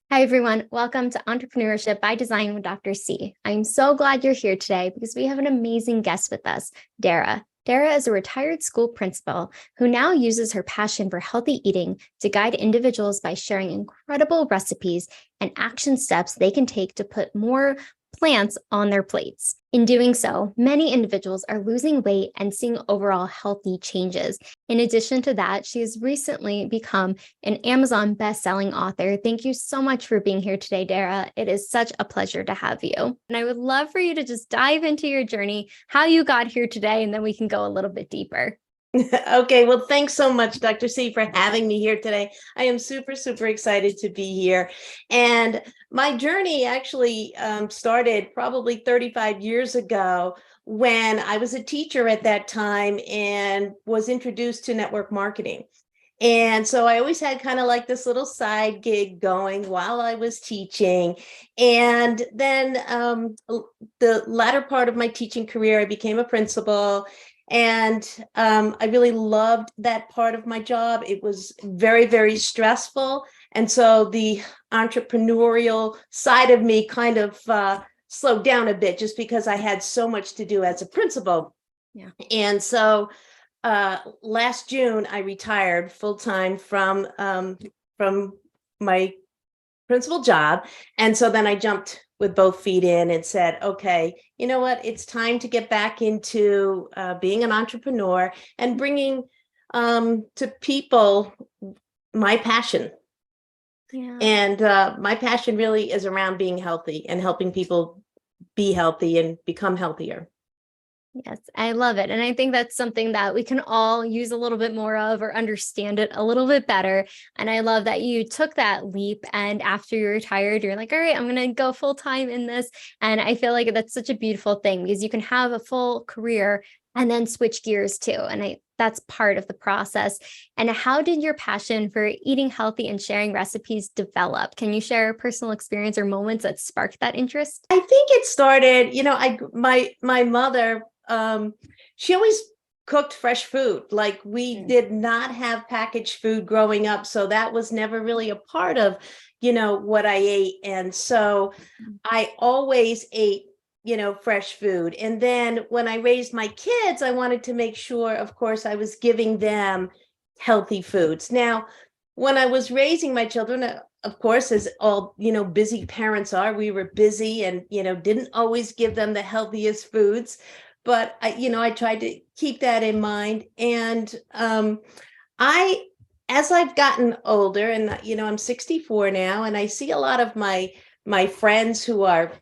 Hi, everyone. Welcome to Entrepreneurship by Design with Dr. C. I'm so glad you're here today because we have an amazing guest with us, Dara. Dara is a retired school principal who now uses her passion for healthy eating to guide individuals by sharing incredible recipes and action steps they can take to put more plants on their plates. In doing so, many individuals are losing weight and seeing overall healthy changes. In addition to that, she has recently become an Amazon best-selling author. Thank you so much for being here today, Dara. It is such a pleasure to have you. And I would love for you to just dive into your journey, how you got here today, and then we can go a little bit deeper. Okay, well, thanks so much, Dr. C, for having me here today. I am super, super excited to be here. And my journey actually started probably 35 years ago when I was a teacher at that time and was introduced to network marketing. And so I always had kind of like this little side gig going while I was teaching. And then the latter part of my teaching career, I became a principal. And I really loved that part of my job. It was very, very stressful. And so the entrepreneurial side of me kind of slowed down a bit just because I had so much to do as a principal. Yeah. And so last June, I retired full-time from my principal job. And so then I jumped with both feet in and said, okay, you know what? It's time to get back into being an entrepreneur and bringing to people my passion. Yeah. And my passion really is around being healthy and helping people be healthy and become healthier. Yes, I love it. And I think that's something that we can all use a little bit more of or understand it a little bit better. And I love that you took that leap. And after you retired, you're like, all right, I'm going to go full time in this. And I feel like that's such a beautiful thing because you can have a full career and then switch gears too. And that's part of the process. And how did your passion for eating healthy and sharing recipes develop? Can you share a personal experience or moments that sparked that interest? I think it started, my mother, she always cooked fresh food. Like we did not have packaged food growing up. So that was never really a part of, what I ate. And so I always ate, fresh food. And then when I raised my kids, I wanted to make sure, of course, I was giving them healthy foods. Now, when I was raising my children, of course, as all, busy parents are, we were busy and, didn't always give them the healthiest foods. But I tried to keep that in mind. And as I've gotten older and, I'm 64 now, and I see a lot of my friends who are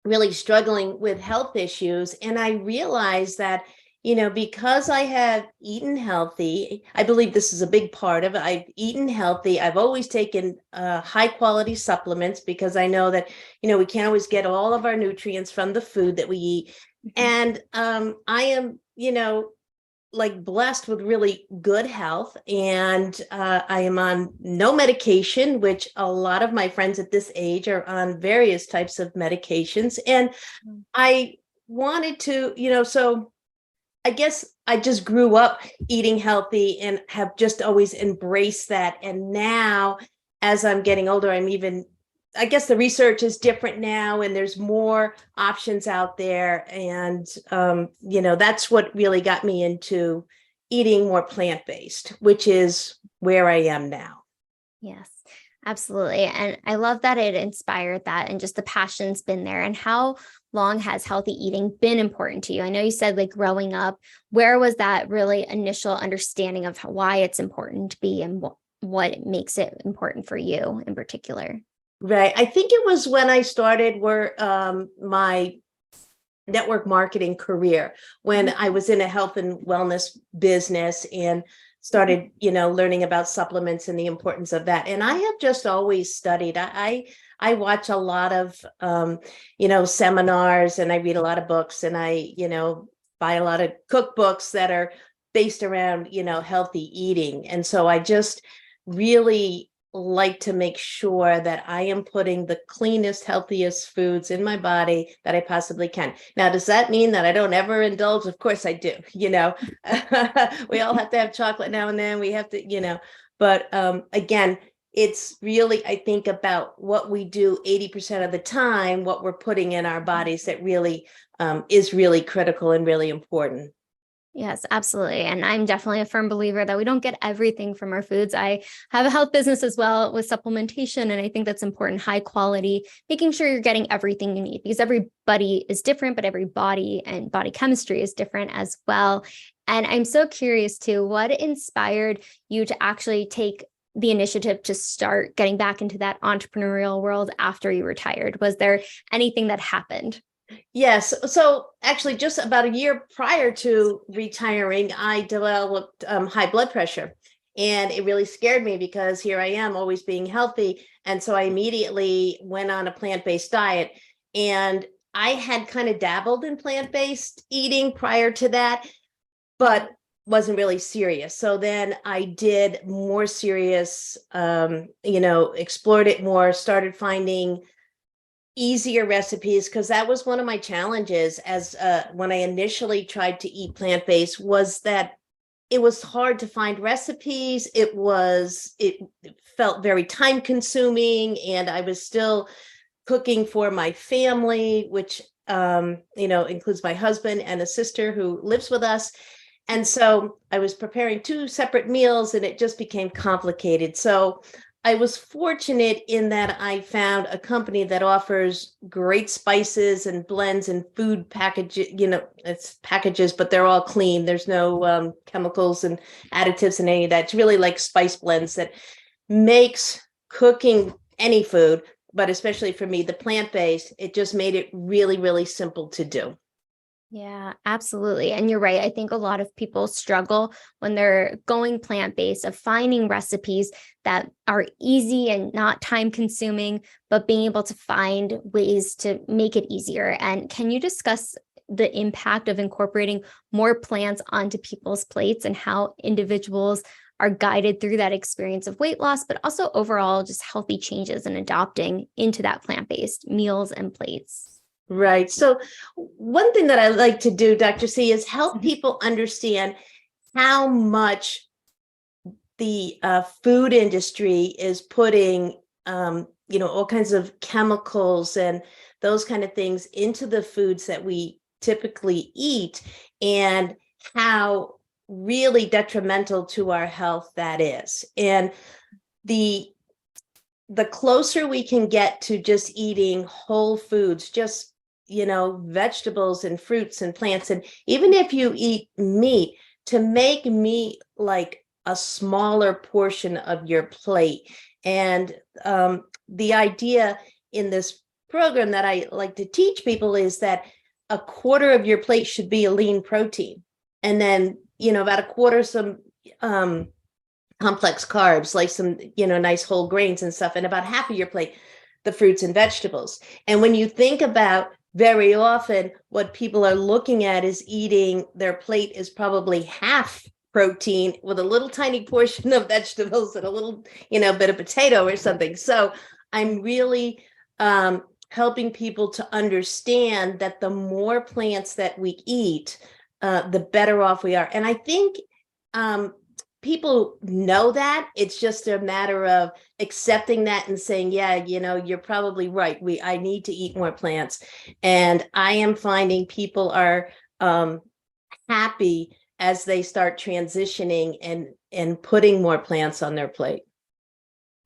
really struggling with health issues. And I realized that, because I have eaten healthy, I believe this is a big part of it. I've eaten healthy. I've always taken high quality supplements because I know that, we can't always get all of our nutrients from the food that we eat. And I am, like blessed with really good health. And I am on no medication, which a lot of my friends at this age are on various types of medications. And I wanted to, so I guess I just grew up eating healthy and have just always embraced that. And now, as I'm getting older, I guess the research is different now and there's more options out there. And, that's what really got me into eating more plant-based, which is where I am now. Yes, absolutely. And I love that it inspired that and just the passion's been there. And how long has healthy eating been important to you? I know you said like growing up, where was that really initial understanding of why it's important to be and what makes it important for you in particular? Right. I think it was when I started my network marketing career, when I was in a health and wellness business and started, learning about supplements and the importance of that. And I have just always studied. I watch a lot of, seminars and I read a lot of books and I, buy a lot of cookbooks that are based around, healthy eating. And so I just really like to make sure that I am putting the cleanest, healthiest foods in my body that I possibly can. Now, does that mean that I don't ever indulge? Of course I do. We all have to have chocolate now and then. We have to, but again, it's really, I think, about what we do 80% of the time, what we're putting in our bodies that really is really critical and really important. Yes, absolutely. And I'm definitely a firm believer that we don't get everything from our foods. I have a health business as well with supplementation, and I think that's important, high quality, making sure you're getting everything you need because everybody is different, but every body and body chemistry is different as well. And I'm so curious too, what inspired you to actually take the initiative to start getting back into that entrepreneurial world after you retired? Was there anything that happened? Yes. So actually, just about a year prior to retiring, I developed high blood pressure. And it really scared me because here I am always being healthy. And so I immediately went on a plant-based diet. And I had kind of dabbled in plant-based eating prior to that, but wasn't really serious. So then I did more serious, explored it more, started finding easier recipes, because that was one of my challenges as when I initially tried to eat plant-based, was that it was hard to find recipes. It felt very time consuming, and I was still cooking for my family, which includes my husband and a sister who lives with us. And so I was preparing two separate meals, and it just became complicated. So I was fortunate in that I found a company that offers great spices and blends and food packages. It's packages, but they're all clean. There's no chemicals and additives and any of that. It's really like spice blends that makes cooking any food, but especially for me, the plant-based, it just made it really, really simple to do. Yeah, absolutely. And you're right. I think a lot of people struggle when they're going plant-based of finding recipes that are easy and not time consuming, but being able to find ways to make it easier. And can you discuss the impact of incorporating more plants onto people's plates and how individuals are guided through that experience of weight loss, but also overall just healthy changes and adopting into that plant-based meals and plates? Right. So one thing that I like to do, Dr. C, is help people understand how much the food industry is putting, all kinds of chemicals and those kind of things into the foods that we typically eat, and how really detrimental to our health that is. And the closer we can get to just eating whole foods, just vegetables and fruits and plants, and even if you eat meat, to make meat like a smaller portion of your plate. And the idea in this program that I like to teach people is that a quarter of your plate should be a lean protein, and then about a quarter some complex carbs, like some nice whole grains and stuff, and about half of your plate the fruits and vegetables. And when you think about, very often what people are looking at is eating, their plate is probably half protein with a little tiny portion of vegetables and a little bit of potato or something. So I'm really helping people to understand that the more plants that we eat, the better off we are. And I think people know that. It's just a matter of accepting that and saying, yeah, you're probably right. I need to eat more plants. And I am finding people are happy as they start transitioning and putting more plants on their plate.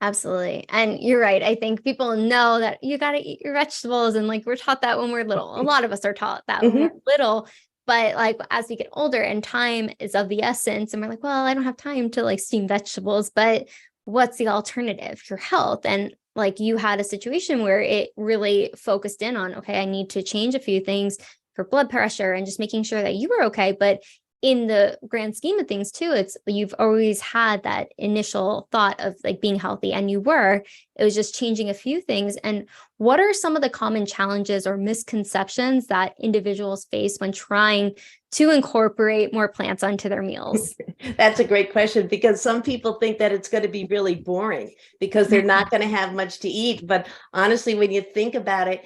Absolutely. And you're right. I think people know that you got to eat your vegetables. And like we're taught that when we're little. A lot of us are taught that when we're little. But like as we get older and time is of the essence, and we're like, well, I don't have time to like steam vegetables, but what's the alternative? Your health. And like you had a situation where it really focused in on, okay, I need to change a few things for blood pressure and just making sure that you were okay. But in the grand scheme of things too, it's you've always had that initial thought of like being healthy, and it was just changing a few things. And what are some of the common challenges or misconceptions that individuals face when trying to incorporate more plants onto their meals? That's a great question, because some people think that it's going to be really boring because they're not going to have much to eat. But honestly, when you think about it,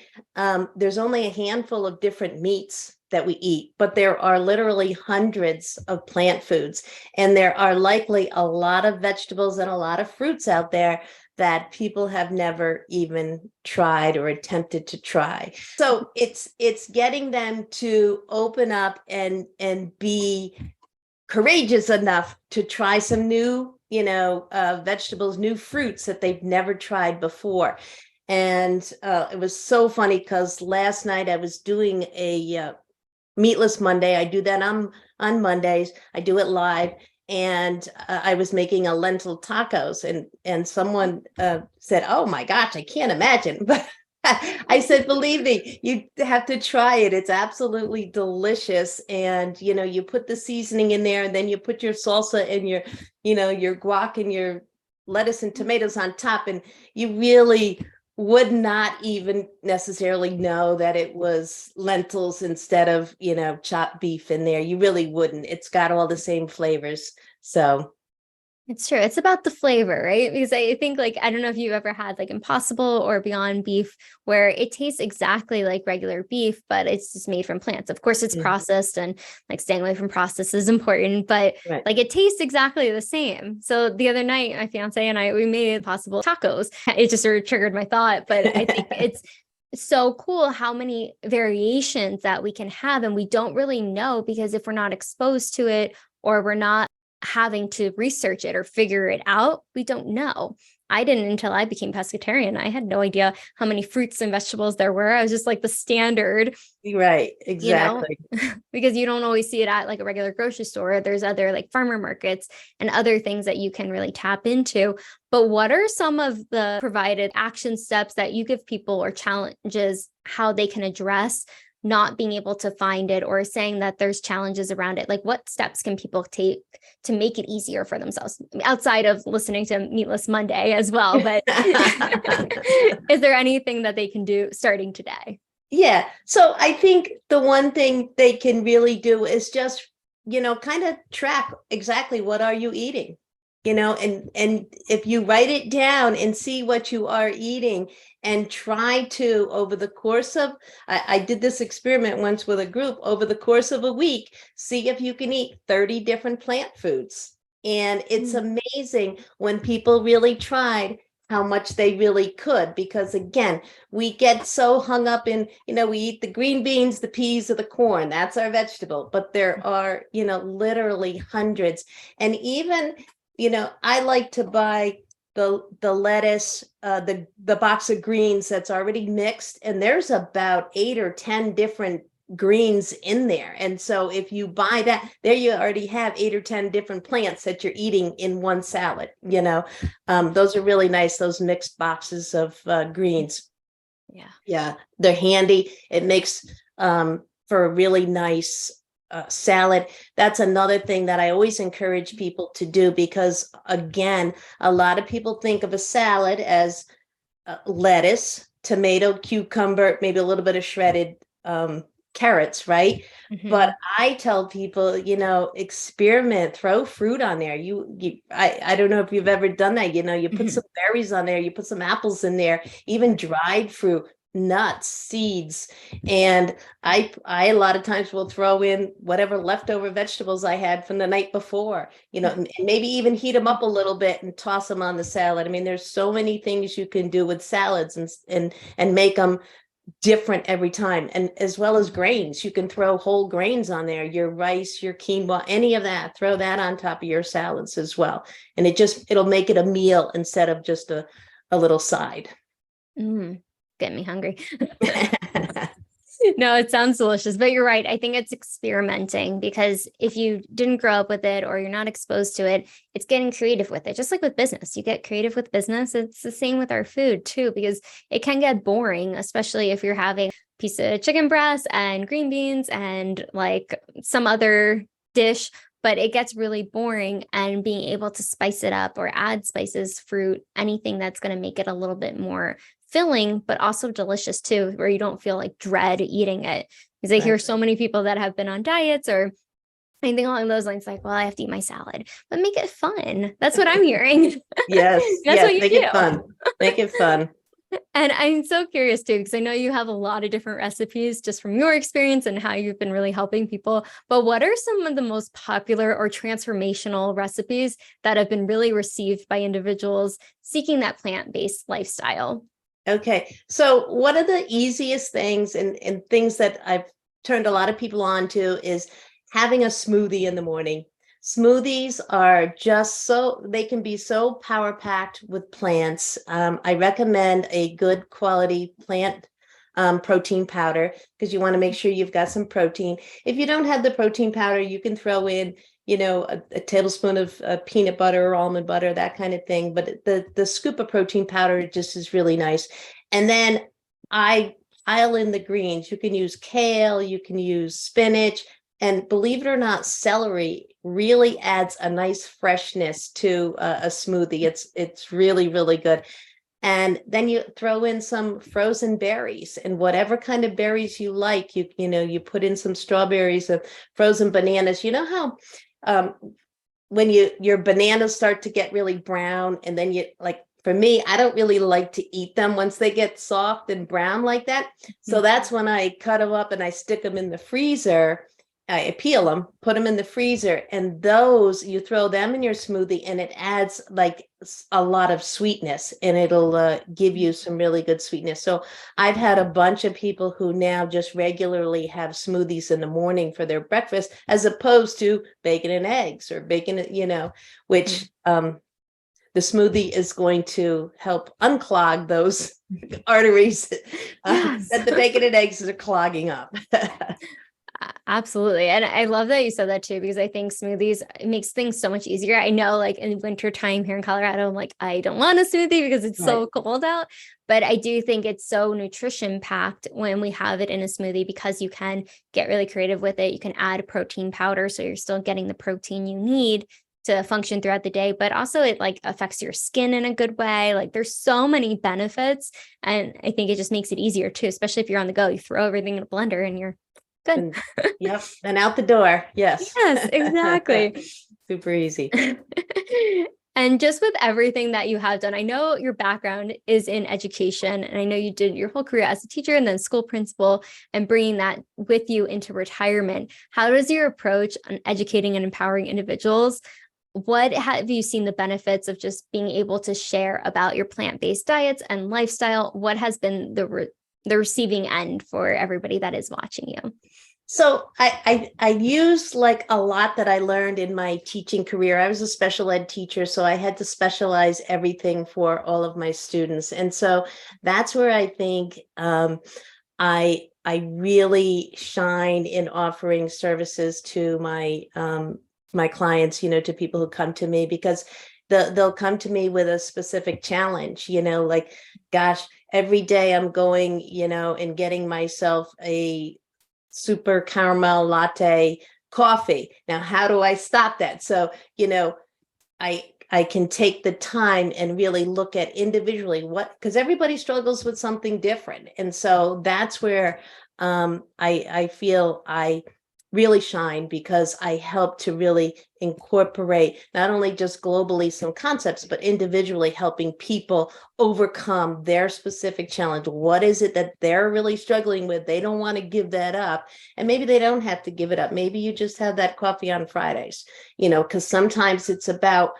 there's only a handful of different meats that we eat, but there are literally hundreds of plant foods. And there are likely a lot of vegetables and a lot of fruits out there that people have never even tried or attempted to try. So it's getting them to open up and be courageous enough to try some new, vegetables, new fruits that they've never tried before. And it was so funny because last night I was doing a Meatless Monday. I do that on Mondays. I do it live. And I was making a lentil tacos, and someone said, "Oh my gosh, I can't imagine." But I said, "Believe me, you have to try it. It's absolutely delicious." And you put the seasoning in there, and then you put your salsa and your guac and your lettuce and tomatoes on top, and you really would not even necessarily know that it was lentils instead of, chopped beef in there. You really wouldn't. It's got all the same flavors. So it's true. It's about the flavor, right? Because I think I don't know if you've ever had Impossible or Beyond Beef, where it tastes exactly like regular beef, but it's just made from plants. Of course, it's processed, and staying away from processed is important, but right. it tastes exactly the same. So the other night, my fiance and I, we made Impossible tacos. It just sort of triggered my thought, but I think it's so cool how many variations that we can have, and we don't really know, because if we're not exposed to it, or we're not having to research it or figure it out, we don't know. I didn't until I became pescatarian. I had no idea how many fruits and vegetables there were. I was just the standard. Right, exactly. Because you don't always see it at a regular grocery store. There's other farmer markets and other things that you can really tap into. But what are some of the provided action steps that you give people, or challenges, how they can address not being able to find it, or saying that there's challenges around it? What steps can people take to make it easier for themselves, outside of listening to Meatless Monday as well? But is there anything that they can do starting today? Yeah. So I think the one thing they can really do is just, kind of track exactly what are you eating, and if you write it down and see what you are eating, and try to, over the course of, I did this experiment once with a group, over the course of a week, see if you can eat 30 different plant foods. And it's amazing when people really tried how much they really could, because again, we get so hung up in, we eat the green beans, the peas, or the corn. That's our vegetable. But there are, literally hundreds. And even, I like to buy the lettuce, the box of greens that's already mixed, and there's about 8 or 10 different greens in there. And so if you buy that, there you already have 8 or 10 different plants that you're eating in one salad. Those are really nice, those mixed boxes of greens. Yeah, they're handy. It makes for a really nice salad. That's another thing that I always encourage people to do, because again, a lot of people think of a salad as lettuce, tomato, cucumber, maybe a little bit of shredded carrots, right? But I tell people, experiment, throw fruit on there. I don't know if you've ever done that. You put some berries on there, you put some apples in there, even dried fruit, nuts, seeds. And I a lot of times will throw in whatever leftover vegetables I had from the night before, and maybe even heat them up a little bit and toss them on the salad. I mean, there's so many things you can do with salads, and make them different every time. And as well as grains, you can throw whole grains on there, your rice, your quinoa, any of that, throw that on top of your salads as well. And it'll make it a meal instead of just a little side. Get me hungry. No, it sounds delicious, but you're right. I think it's experimenting, because if you didn't grow up with it, or you're not exposed to it, it's getting creative with it. Just like with business, you get creative with business. It's the same with our food too, because it can get boring, especially if you're having a piece of chicken breast and green beans and some other dish, but it gets really boring. And being able to spice it up, or add spices, fruit, anything that's going to make it a little bit more filling, but also delicious too, where you don't feel dread eating it. Because I hear so many people that have been on diets or anything along those lines, well, I have to eat my salad, but make it fun. That's what I'm hearing. Yes. That's what you make do. it fun. Make it fun. And I'm so curious too, because I know you have a lot of different recipes just from your experience and how you've been really helping people. But what are some of the most popular or transformational recipes that have been really received by individuals seeking that plant-based lifestyle? Okay. So one of the easiest things and things that I've turned a lot of people on to is having a smoothie in the morning. Smoothies are just so, they can be so power packed with plants. I recommend a good quality plant protein powder because you want to make sure you've got some protein. If you don't have the protein powder, you can throw in, a tablespoon of peanut butter or almond butter, that kind of thing. But the scoop of protein powder just is really nice. And then I pile in the greens. You can use kale, you can use spinach, and believe it or not, celery really adds a nice freshness to a smoothie. It's really, really good. And then you throw in some frozen berries and whatever kind of berries you like. You put in some strawberries and frozen bananas. You know how when your bananas start to get really brown, and then for me, I don't really like to eat them once they get soft and brown like that. So that's when I cut them up and I stick them in the freezer. I peel them, put them in the freezer, and those you throw them in your smoothie, and it adds like a lot of sweetness, and it'll give you some really good sweetness. So I've had a bunch of people who now just regularly have smoothies in the morning for their breakfast, as opposed to bacon and eggs or bacon, which the smoothie is going to help unclog those arteries that the bacon and eggs are clogging up. Absolutely. And I love that you said that too, because I think smoothies, it makes things so much easier. I know like in winter time here in Colorado, I'm like, I don't want a smoothie because it's so cold out. But I do think it's so nutrition packed when we have it in a smoothie, because you can get really creative with it. You can add protein powder, so you're still getting the protein you need to function throughout the day, but also it like affects your skin in a good way. Like there's so many benefits. And I think it just makes it easier too, especially if you're on the go, you throw everything in a blender and you're good. Yep. And out the door. Yes. Yes, exactly. Super easy. And just with everything that you have done, I know your background is in education, and I know you did your whole career as a teacher and then school principal, and bringing that with you into retirement. How does your approach on educating and empowering individuals? What have you seen the benefits of just being able to share about your plant-based diets and lifestyle? What has been the receiving end for everybody that is watching you? So I use like a lot that I learned in my teaching career. I was a special ed teacher, so I had to specialize everything for all of my students. And so that's where I think I really shine in offering services to my clients, to people who come to me, because they'll come to me with a specific challenge, like, gosh, every day I'm going, and getting myself a super caramel latte coffee. Now, how do I stop that? So, I can take the time and really look at individually because everybody struggles with something different. And so that's where I feel I really shine, because I help to really incorporate not only just globally some concepts, but individually helping people overcome their specific challenge. What is it that they're really struggling with? They don't want to give that up. And maybe they don't have to give it up. Maybe you just have that coffee on Fridays, because sometimes it's about,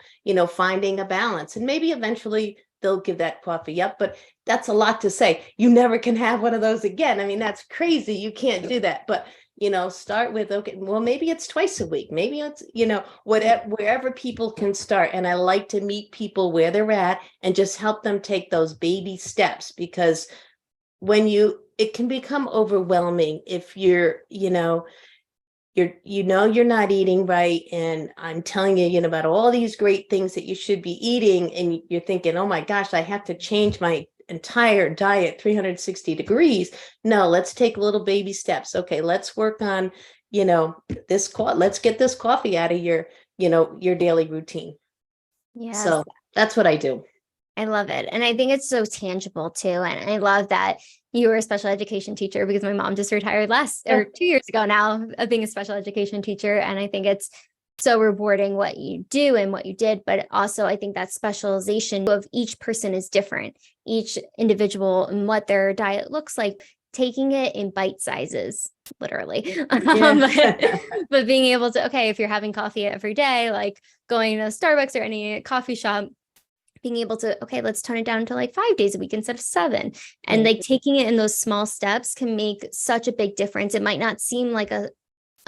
finding a balance, and maybe eventually they'll give that coffee up. But that's a lot to say. You never can have one of those again. I mean, that's crazy. You can't do that. But start with, okay, well, maybe it's twice a week. Maybe it's, wherever people can start. And I like to meet people where they're at and just help them take those baby steps, because it can become overwhelming if you're not eating right. And I'm telling you, about all these great things that you should be eating. And you're thinking, oh my gosh, I have to change my entire diet 360 degrees. No, let's take little baby steps. Okay, let's work on, let's get this coffee out of your daily routine. Yes. So that's what I do. I love it. And I think it's so tangible too. And I love that you were a special education teacher, because my mom just retired 2 years ago now of being a special education teacher. And I think it's so rewarding what you do and what you did. But also, I think that specialization of each person is different, each individual and what their diet looks like, taking it in bite sizes, literally. But being able to, okay, if you're having coffee every day, like going to Starbucks or any coffee shop, being able to, okay, let's tone it down to like 5 days a week instead of 7. And like taking it in those small steps can make such a big difference. It might not seem like a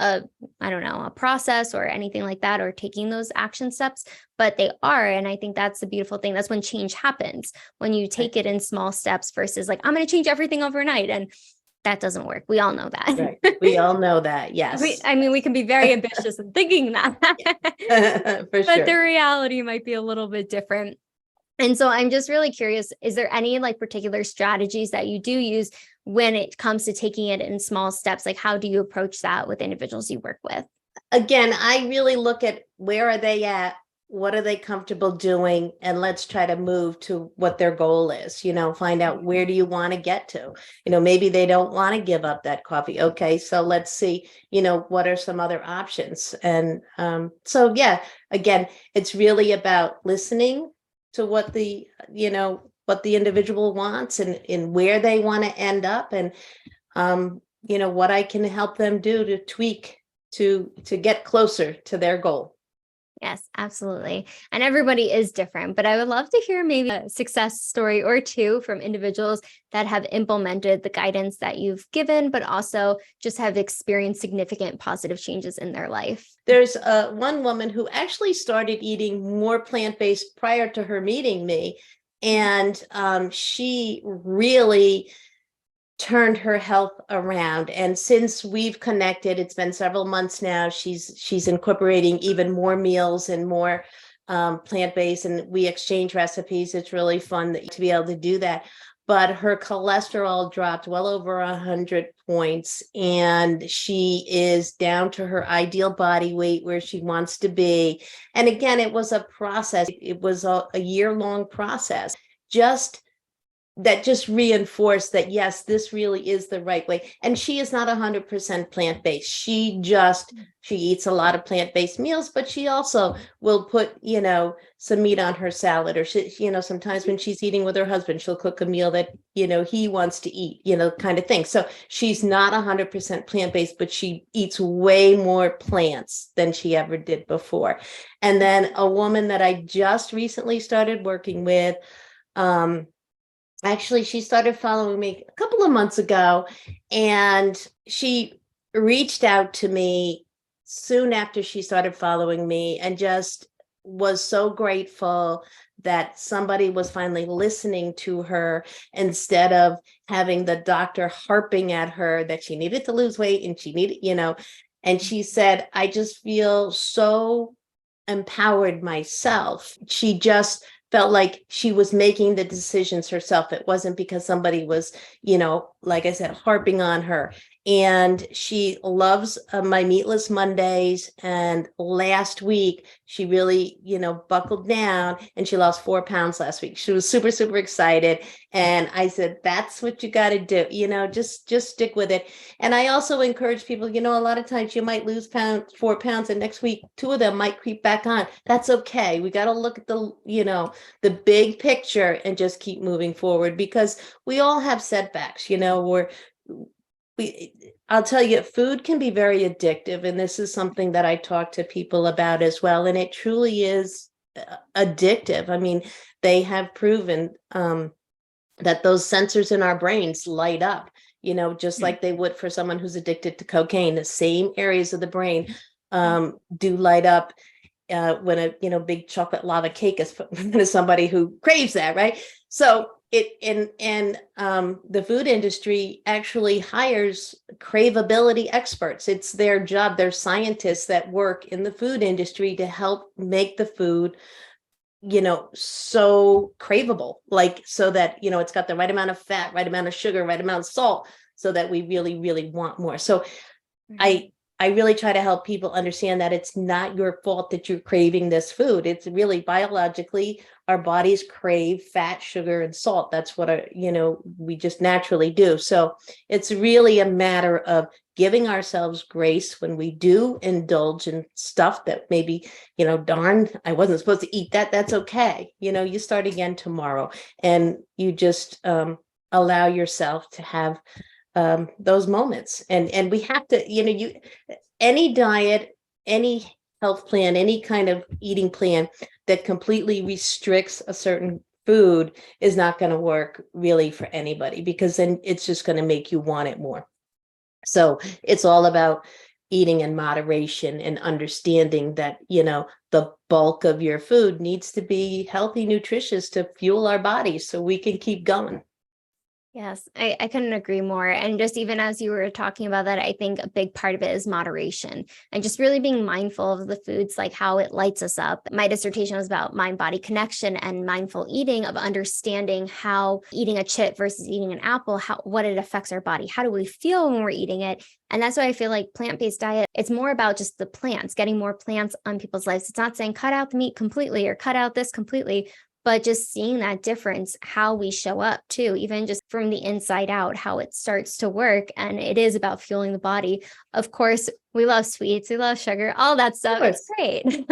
I don't know, a process or anything like that, or taking those action steps, but they are. And I think that's the beautiful thing. That's when change happens, when you take it in small steps versus like, I'm going to change everything overnight. And that doesn't work. We all know that. Right. We all know that. Yes. We can be very ambitious in thinking that, For but sure. the reality might be a little bit different. And so I'm just really curious, is there any like particular strategies that you do use when it comes to taking it in small steps? Like, how do you approach that with individuals you work with? Again, I really look at where are they at? What are they comfortable doing? And let's try to move to what their goal is, find out where do you want to get to? Maybe they don't want to give up that coffee. Okay, so let's see, what are some other options? And so, yeah, again, it's really about listening to what the individual wants and where they want to end up, and what I can help them do to tweak to get closer to their goal. Yes, absolutely. And everybody is different, but I would love to hear maybe a success story or two from individuals that have implemented the guidance that you've given, but also just have experienced significant positive changes in their life. There's one woman who actually started eating more plant-based prior to her meeting me. And she really turned her health around. And since we've connected, it's been several months now, she's incorporating even more meals and more plant-based, and we exchange recipes. It's really fun to be able to do that. But her cholesterol dropped well over 100 points, and she is down to her ideal body weight where she wants to be. And again, it was a process. It was a year-long process. Just reinforced that, yes, this really is the right way. And she is not 100% plant-based. She eats a lot of plant-based meals, but she also will put, some meat on her salad, or sometimes when she's eating with her husband, she'll cook a meal that, he wants to eat, kind of thing. So she's not 100% plant-based, but she eats way more plants than she ever did before. And then a woman that I just recently started working with, actually, she started following me a couple of months ago, and she reached out to me soon after she started following me and just was so grateful that somebody was finally listening to her instead of having the doctor harping at her that she needed to lose weight and she needed, and she said, I just feel so empowered myself. She just felt like she was making the decisions herself. It wasn't because somebody was, like I said, harping on her. And she loves my Meatless Mondays. And last week, she really, buckled down, and she lost 4 pounds last week. She was super, super excited. And I said, that's what you got to do, just stick with it. And I also encourage people, a lot of times you might lose 4 pounds, and next week, 2 of them might creep back on. That's okay. We got to look at the big picture and just keep moving forward, because we all have setbacks, I'll tell you, food can be very addictive. And this is something that I talk to people about as well. And it truly is addictive. I mean, they have proven that those sensors in our brains light up, just like they would for someone who's addicted to cocaine. The same areas of the brain do light up when a big chocolate lava cake is put into somebody who craves that, right? So the food industry actually hires craveability experts. It's their job. They're scientists that work in the food industry to help make the food, so craveable, like, so that, it's got the right amount of fat, right amount of sugar, right amount of salt, so that we really, really want more. So I really try to help people understand that it's not your fault that you're craving this food. It's really biologically, our bodies crave fat, sugar, and salt. That's what we just naturally do. So it's really a matter of giving ourselves grace when we do indulge in stuff that maybe, darn, I wasn't supposed to eat that. That's okay. You start again tomorrow, and you just allow yourself to have those moments. And we have to, any diet, any health plan, any kind of eating plan that completely restricts a certain food is not going to work really for anybody, because then it's just going to make you want it more. So it's all about eating in moderation and understanding that, the bulk of your food needs to be healthy, nutritious to fuel our bodies so we can keep going. Yes, I couldn't agree more. And just even as you were talking about that, I think a big part of it is moderation and just really being mindful of the foods, like how it lights us up. My dissertation was about mind-body connection and mindful eating, of understanding how eating a chip versus eating an apple, what it affects our body. How do we feel when we're eating it? And that's why I feel like plant-based diet, it's more about just the plants, getting more plants on people's lives. It's not saying cut out the meat completely or cut out this completely, but just seeing that difference, how we show up too, even just from the inside out, how it starts to work. And it is about fueling the body. Of course, we love sweets, we love sugar, all that stuff. It's great.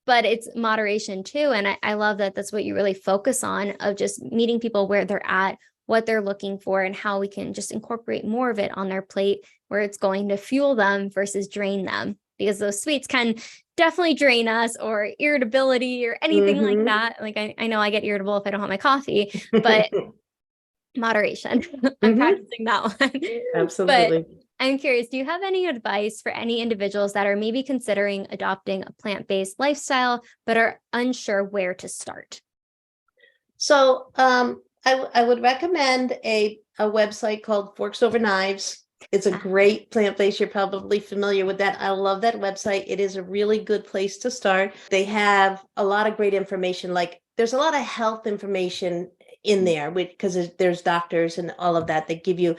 But it's moderation too. And I love that that's what you really focus on, of just meeting people where they're at, what they're looking for, and how we can just incorporate more of it on their plate where it's going to fuel them versus drain them. Because those sweets can definitely drain us, or irritability or anything like that. Like I know I get irritable if I don't have my coffee, but moderation. I'm practicing that one. Absolutely. But I'm curious, do you have any advice for any individuals that are maybe considering adopting a plant-based lifestyle, but are unsure where to start? So I would recommend a website called Forks Over Knives. It's a great plant-based. You're probably familiar with that. I love that website. It is a really good place to start. They have a lot of great information. Like, there's a lot of health information in there, because there's doctors and all of that give you.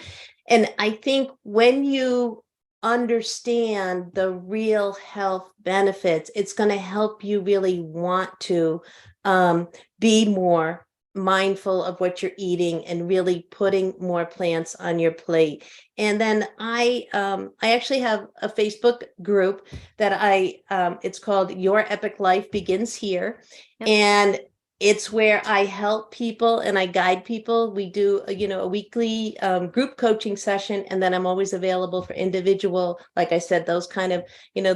And I think when you understand the real health benefits, it's going to help you really want to be more mindful of what you're eating and really putting more plants on your plate. And then I actually have a Facebook group that it's called Your Epic Life Begins Here. Yep. And it's where I help people and I guide people. We do a weekly group coaching session, and then I'm always available for individual, like I said, those kind of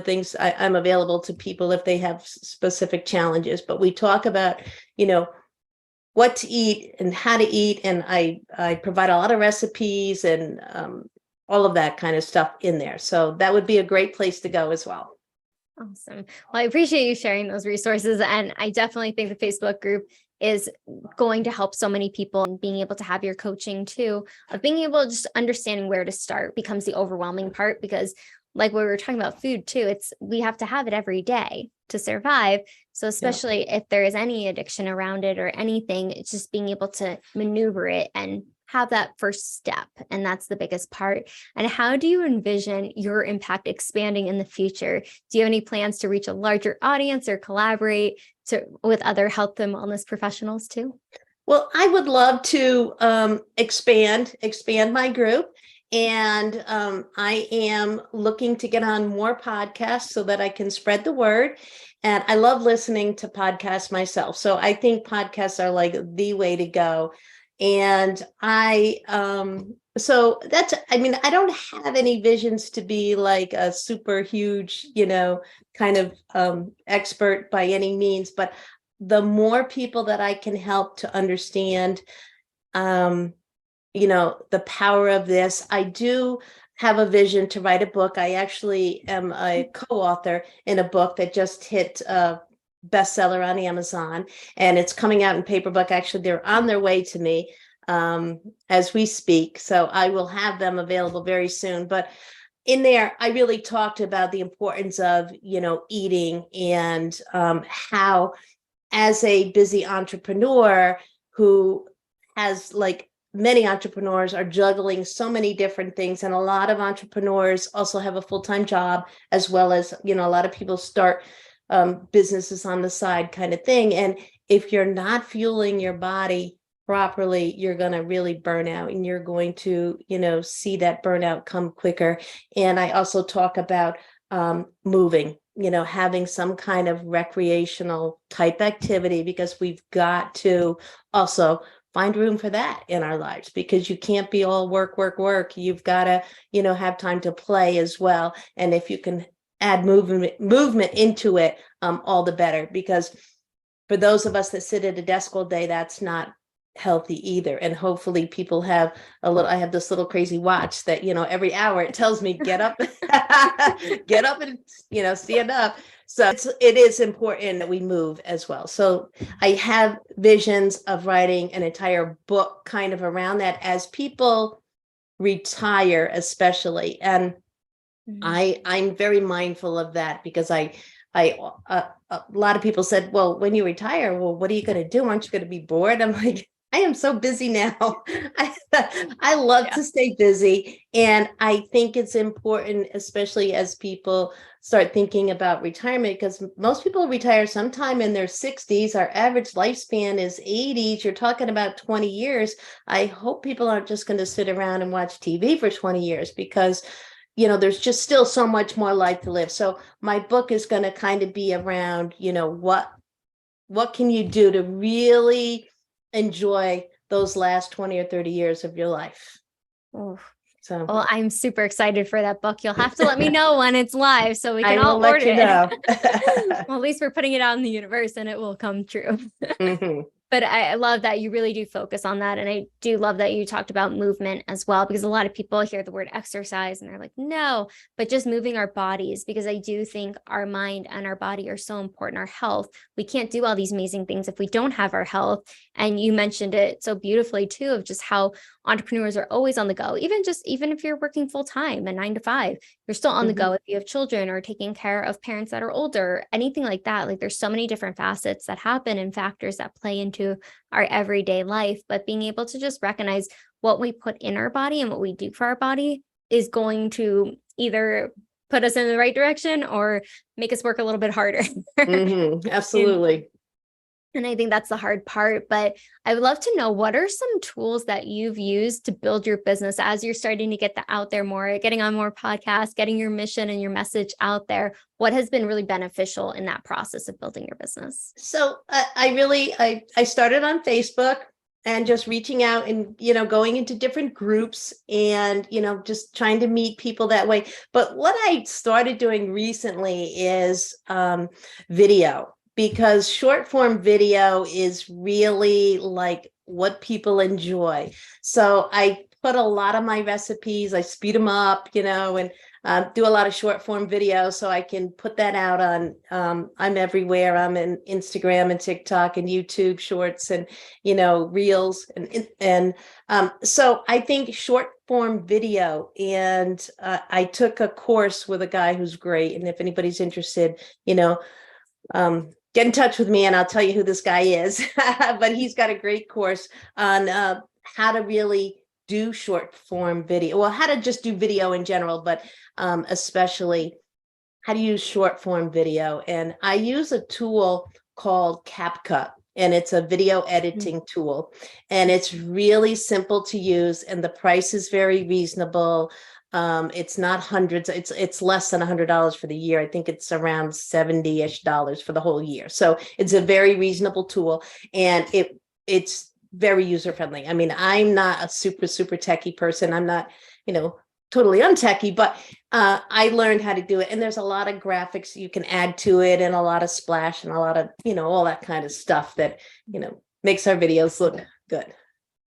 things. I'm available to people if they have specific challenges. But we talk about what to eat and how to eat. And I provide a lot of recipes and all of that kind of stuff in there. So that would be a great place to go as well. Awesome. Well, I appreciate you sharing those resources. And I definitely think the Facebook group is going to help so many people, and being able to have your coaching too, of being able to just understanding where to start becomes the overwhelming part, because like we were talking about food too, we have to have it every day to survive. So especially if there is any addiction around it or anything, it's just being able to maneuver it and have that first step. And that's the biggest part. And how do you envision your impact expanding in the future? Do you have any plans to reach a larger audience or collaborate with other health and wellness professionals too? Well, I would love to expand my group. And I am looking to get on more podcasts so that I can spread the word. And I love listening to podcasts myself. So I think podcasts are like the way to go. And so I don't have any visions to be like a super huge, kind of expert by any means, but the more people that I can help to understand, the power of this. I do have a vision to write a book. I actually am a co-author in a book that just hit bestseller on Amazon, and it's coming out in paperback. Actually, they're on their way to me as we speak. So I will have them available very soon. But in there, I really talked about the importance of, eating, and how, as a busy entrepreneur who has like many entrepreneurs are juggling so many different things. And a lot of entrepreneurs also have a full-time job, as well as, a lot of people start businesses on the side kind of thing. And if you're not fueling your body properly, you're going to really burn out, and you're going to, see that burnout come quicker. And I also talk about moving, having some kind of recreational type activity, because we've got to also find room for that in our lives, because you can't be all work, work, work. You've got to, have time to play as well. And if you can add movement into it, all the better, because for those of us that sit at a desk all day, that's not healthy either. And hopefully people have I have this little crazy watch that, every hour it tells me, get up, get up and, stand up. So it is important that we move as well. So I have visions of writing an entire book kind of around that as people retire, especially. And I'm very mindful of that, because a lot of people said, well, when you retire, well, what are you going to do? Aren't you going to be bored? I'm like, I am so busy now. I love to stay busy. And I think it's important, especially as people start thinking about retirement, because most people retire sometime in their 60s. Our average lifespan is 80s. You're talking about 20 years. I hope people aren't just going to sit around and watch TV for 20 years, because there's just still so much more life to live. So my book is going to kind of be around, what can you do to really enjoy those last 20 or 30 years of your life. Oh. So, well, I'm super excited for that book. You'll have to let me know when it's live so we can all order it. Well, at least we're putting it out in the universe and it will come true. Mm-hmm. But I love that you really do focus on that. And I do love that you talked about movement as well, because a lot of people hear the word exercise and they're like, no, but just moving our bodies, because I do think our mind and our body are so important, our health. We can't do all these amazing things if we don't have our health. And you mentioned it so beautifully too, of just how entrepreneurs are always on the go, even if you're working full time and 9 to 5, you're still on the go if you have children or taking care of parents that are older, anything like that. Like there's so many different facets that happen and factors that play into our everyday life, but being able to just recognize what we put in our body and what we do for our body is going to either put us in the right direction or make us work a little bit harder. Absolutely. And I think that's the hard part, but I would love to know, what are some tools that you've used to build your business as you're starting to get that out there more, getting on more podcasts, getting your mission and your message out there? What has been really beneficial in that process of building your business? So I started on Facebook and just reaching out and, going into different groups and, just trying to meet people that way. But what I started doing recently is video. Because short form video is really like what people enjoy. So I put a lot of my recipes, I speed them up, and do a lot of short form video so I can put that out on, I'm everywhere. I'm in Instagram and TikTok and YouTube shorts and, reels. And so I think short form video. And I took a course with a guy who's great. And if anybody's interested, get in touch with me and I'll tell you who this guy is. But he's got a great course on how to really do short form video. Well, how to just do video in general, but especially how to use short form video. And I use a tool called CapCut, and it's a video editing tool. And it's really simple to use, and the price is very reasonable. It's not hundreds, it's less than $100 for the year. I think it's around $70-ish for the whole year. So it's a very reasonable tool, and it's very user friendly. I mean, I'm not a super techie person. I'm not, totally untechy, but I learned how to do it. And there's a lot of graphics you can add to it, and a lot of splash and a lot of, all that kind of stuff that, makes our videos look good.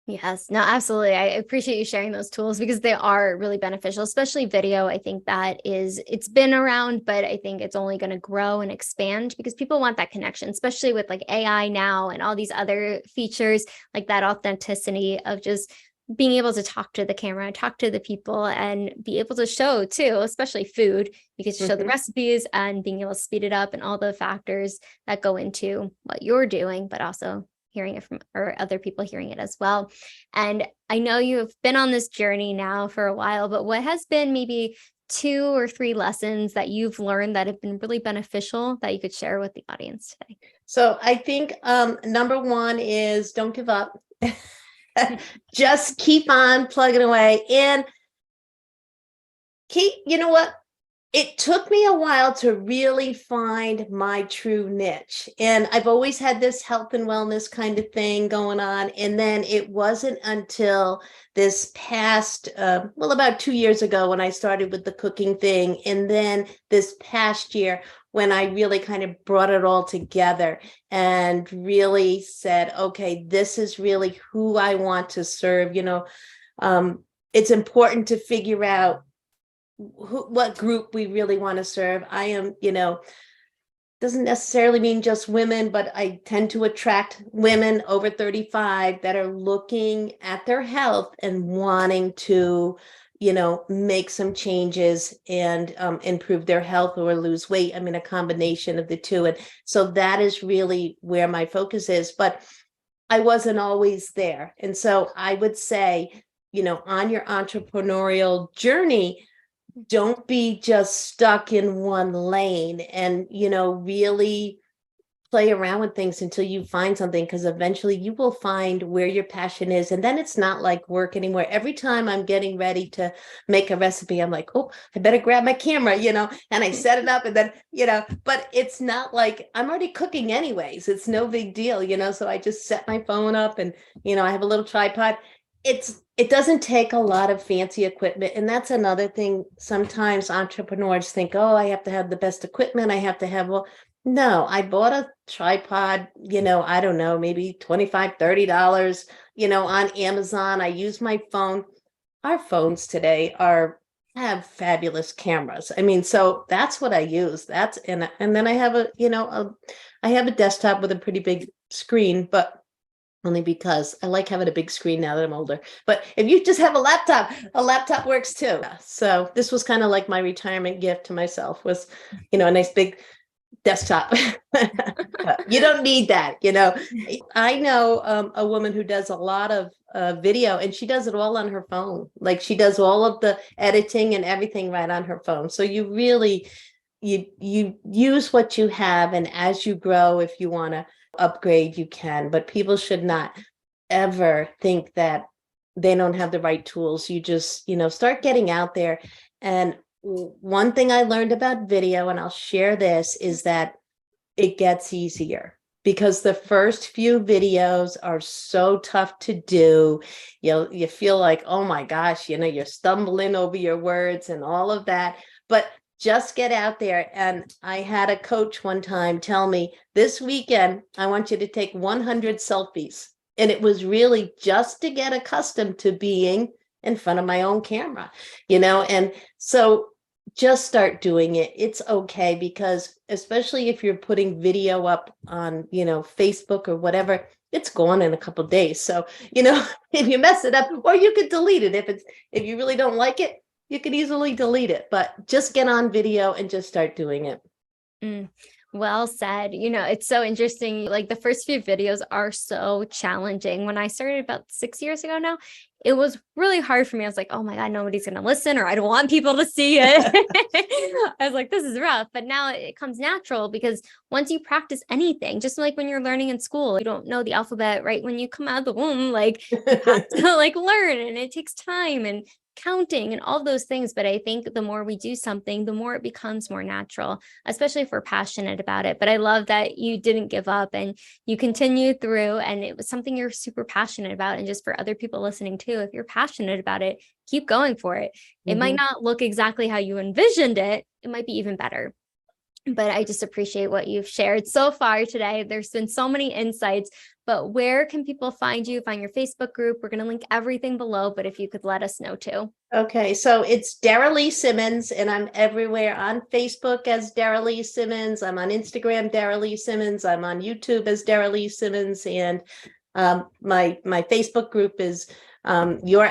Yes, no, absolutely. I appreciate you sharing those tools because they are really beneficial, especially video. I think it's been around, but I think it's only going to grow and expand because people want that connection, especially with like AI now and all these other features, like that authenticity of just being able to talk to the camera, talk to the people, and be able to show too, especially food. You get to show the recipes and being able to speed it up and all the factors that go into what you're doing, but also hearing it from, or other people hearing it as well. And I know you've been on this journey now for a while, but what has been maybe 2 or 3 lessons that you've learned that have been really beneficial that you could share with the audience today? So I think number one is don't give up. Just keep on plugging away and you know what? It took me a while to really find my true niche. And I've always had this health and wellness kind of thing going on. And then it wasn't until this past, about 2 years ago when I started with the cooking thing. And then this past year when I really kind of brought it all together and really said, okay, this is really who I want to serve. It's important to figure out what group we really want to serve. I am, doesn't necessarily mean just women, but I tend to attract women over 35 that are looking at their health and wanting to, make some changes and improve their health or lose weight. I mean, a combination of the two. And so that is really where my focus is, but I wasn't always there. And so I would say, on your entrepreneurial journey, don't be just stuck in one lane and, really play around with things until you find something, because eventually you will find where your passion is. And then it's not like work anymore. Every time I'm getting ready to make a recipe, I'm like, oh, I better grab my camera, and I set it up and then, but it's not like I'm already cooking anyways. It's no big deal, so I just set my phone up and, I have a little tripod. It doesn't take a lot of fancy equipment. And that's another thing. Sometimes entrepreneurs think, oh, I have to have the best equipment. I have to have, no, I bought a tripod, I don't know, maybe $25, $30, on Amazon. I use my phone. Our phones today have fabulous cameras. I mean, so that's what I use. And then I have I have a desktop with a pretty big screen, but only because I like having a big screen now that I'm older. But if you just have a laptop works too. So this was kind of like my retirement gift to myself was, a nice big desktop. You don't need that, I know a woman who does a lot of video, and she does it all on her phone. Like she does all of the editing and everything right on her phone. So you really, you use what you have. And as you grow, if you want to upgrade, you can, but people should not ever think that they don't have the right tools. You just, start getting out there. And one thing I learned about video, and I'll share this, is that it gets easier because the first few videos are so tough to do. You feel like, oh my gosh, you're stumbling over your words and all of that. But just get out there. And I had a coach one time tell me, this weekend, I want you to take 100 selfies. And it was really just to get accustomed to being in front of my own camera, and so just start doing it. It's okay, because especially if you're putting video up on, Facebook or whatever, it's gone in a couple of days. So, if you mess it up, or you could delete it. If you really don't like it, you can easily delete it, but just get on video and just start doing it. Well said. It's so interesting. Like the first few videos are so challenging. When I started about 6 years ago now, it was really hard for me. I was like, oh my God, nobody's going to listen, or I don't want people to see it. I was like, this is rough. But now it comes natural, because once you practice anything, just like when you're learning in school, you don't know the alphabet right when you come out of the womb, like you have to learn, and it takes time and counting and all those things. But I think the more we do something, the more it becomes more natural, especially if we're passionate about it. But I love that you didn't give up and you continued through, and it was something you're super passionate about. And just for other people listening too, if you're passionate about it, keep going for it. It might not look exactly how you envisioned it. It might be even better. But I just appreciate what you've shared so far today. There's been so many insights, but where can people find you? Find your Facebook group. We're going to link everything below, but if you could let us know too. Okay, so it's Dara Lee Simmons, and I'm everywhere on Facebook as Dara Lee Simmons. I'm on Instagram, Dara Lee Simmons. I'm on YouTube as Dara Lee Simmons, and my Facebook group is Your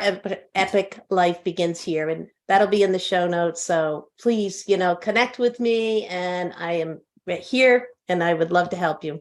Epic Life Begins Here, and that'll be in the show notes. So please, connect with me, and I am right here, and I would love to help you.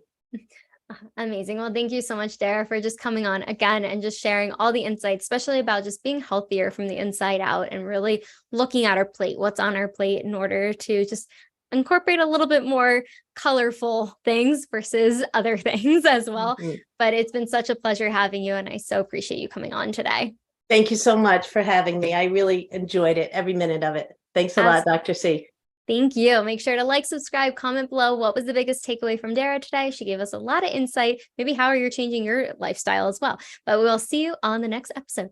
Amazing. Well, thank you so much, Dara, for just coming on again and just sharing all the insights, especially about just being healthier from the inside out and really looking at our plate, what's on our plate in order to just incorporate a little bit more colorful things versus other things as well. Mhm. But it's been such a pleasure having you, and I so appreciate you coming on today. Thank you so much for having me. I really enjoyed it, every minute of it. Thanks a lot, Dr. C. Thank you. Make sure to like, subscribe, comment below. What was the biggest takeaway from Dara today? She gave us a lot of insight. Maybe how are you changing your lifestyle as well. But we will see you on the next episode.